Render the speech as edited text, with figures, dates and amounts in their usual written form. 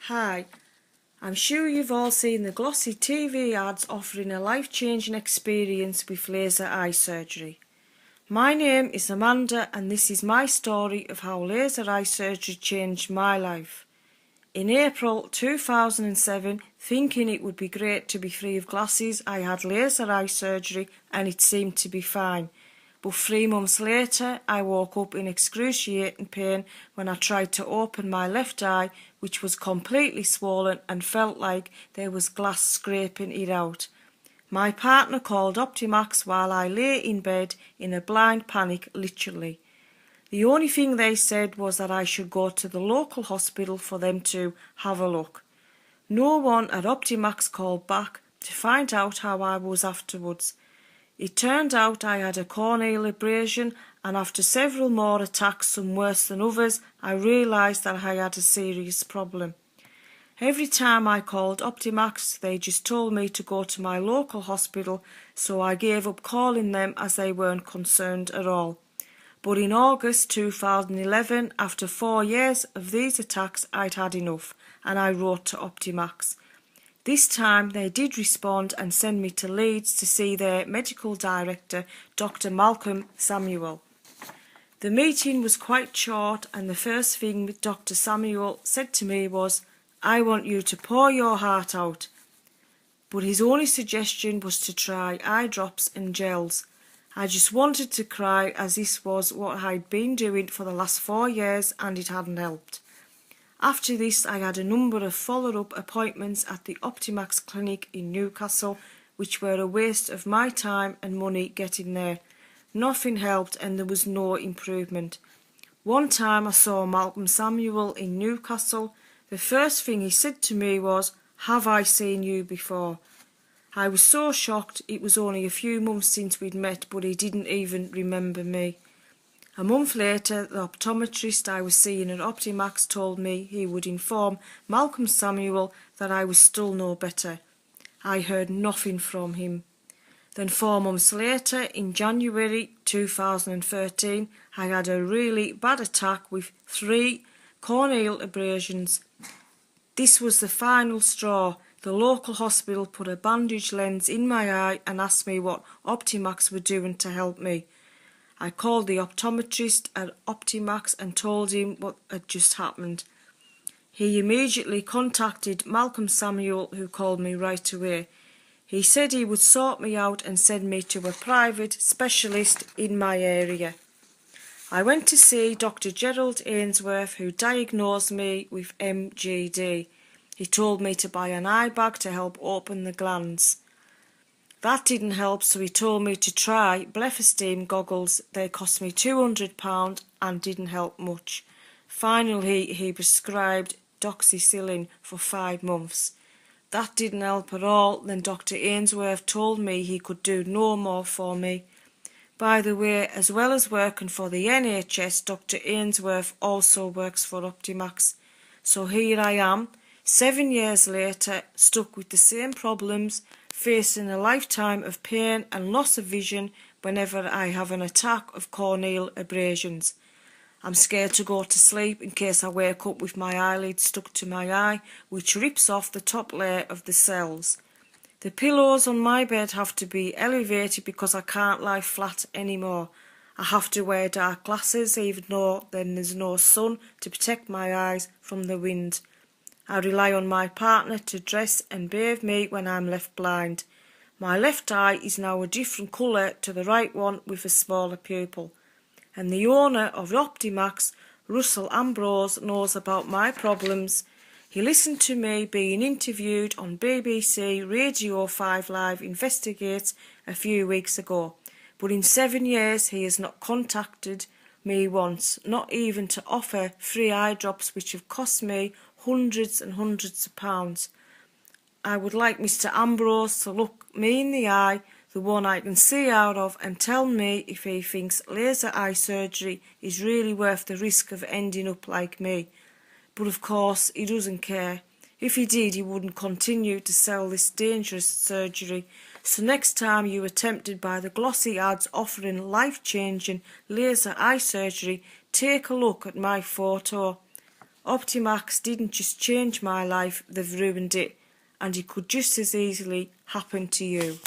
Hi, I'm sure you've all seen the glossy TV ads offering a life-changing experience with laser eye surgery. My name is Amanda and this is my story of how laser eye surgery changed my life. In April 2007, thinking it would be great to be free of glasses, I had laser eye surgery and it seemed to be fine. But 3 months later, I woke up in excruciating pain when I tried to open my left eye, which was completely swollen and felt like there was glass scraping it out. My partner called Optimax while I lay in bed in a blind panic, literally. The only thing they said was that I should go to the local hospital for them to have a look. No one at Optimax called back to find out how I was afterwards. It turned out I had a corneal abrasion, and after several more attacks, some worse than others, I realised that I had a serious problem. Every time I called Optimax, they just told me to go to my local hospital, so I gave up calling them as they weren't concerned at all. But in August 2011, after 4 years of these attacks, I'd had enough, and I wrote to Optimax. This time they did respond and send me to Leeds to see their medical director, Dr. Malcolm Samuel. The meeting was quite short, and the first thing Dr. Samuel said to me was, "I want you to pour your heart out." But his only suggestion was to try eye drops and gels. I just wanted to cry, as this was what I'd been doing for the last 4 years and it hadn't helped. After this, I had a number of follow-up appointments at the Optimax clinic in Newcastle, which were a waste of my time and money getting there. Nothing helped and there was no improvement. One time I saw Malcolm Samuel in Newcastle. The first thing he said to me was, "Have I seen you before?" I was so shocked. It was only a few months since we'd met, but he didn't even remember me. A month later, the optometrist I was seeing at Optimax told me he would inform Malcolm Samuel that I was still no better. I heard nothing from him. Then 4 months later, in January 2013, I had a really bad attack with 3 corneal abrasions. This was the final straw. The local hospital put a bandage lens in my eye and asked me what Optimax were doing to help me. I called the optometrist at Optimax and told him what had just happened. He immediately contacted Malcolm Samuel, who called me right away. He said he would sort me out and send me to a private specialist in my area. I went to see Dr. Gerald Ainsworth, who diagnosed me with MGD. He told me to buy an eye bag to help open the glands. That didn't help, so he told me to try blephasteam goggles. They cost me £200 and didn't help much. Finally, he prescribed doxycycline for 5 months. That didn't help at all. Then Dr. Ainsworth told me he could do no more for me. By the way, as well as working for the NHS, Dr. Ainsworth also works for Optimax. So here I am, 7 years later, stuck with the same problems, facing a lifetime of pain and loss of vision whenever I have an attack of corneal abrasions. I'm scared to go to sleep in case I wake up with my eyelid stuck to my eye, which rips off the top layer of the cells. The pillows on my bed have to be elevated because I can't lie flat anymore. I have to wear dark glasses even though then there's no sun to protect my eyes from the wind. I rely on my partner to dress and bathe me when I'm left blind. My left eye is now a different colour to the right one with a smaller pupil. And the owner of Optimax, Russell Ambrose, knows about my problems. He listened to me being interviewed on BBC Radio 5 Live Investigates a few weeks ago. But in 7 years he has not contacted me once, not even to offer free eye drops which have cost me hundreds and hundreds of pounds. I would like Mr. Ambrose to look me in the eye, the one I can see out of, and tell me if he thinks laser eye surgery is really worth the risk of ending up like me. But of course he doesn't care. If he did, he wouldn't continue to sell this dangerous surgery. So next time you are tempted by the glossy ads offering life-changing laser eye surgery, take a look at my photo. Optimax didn't just change my life, they've ruined it, and it could just as easily happen to you.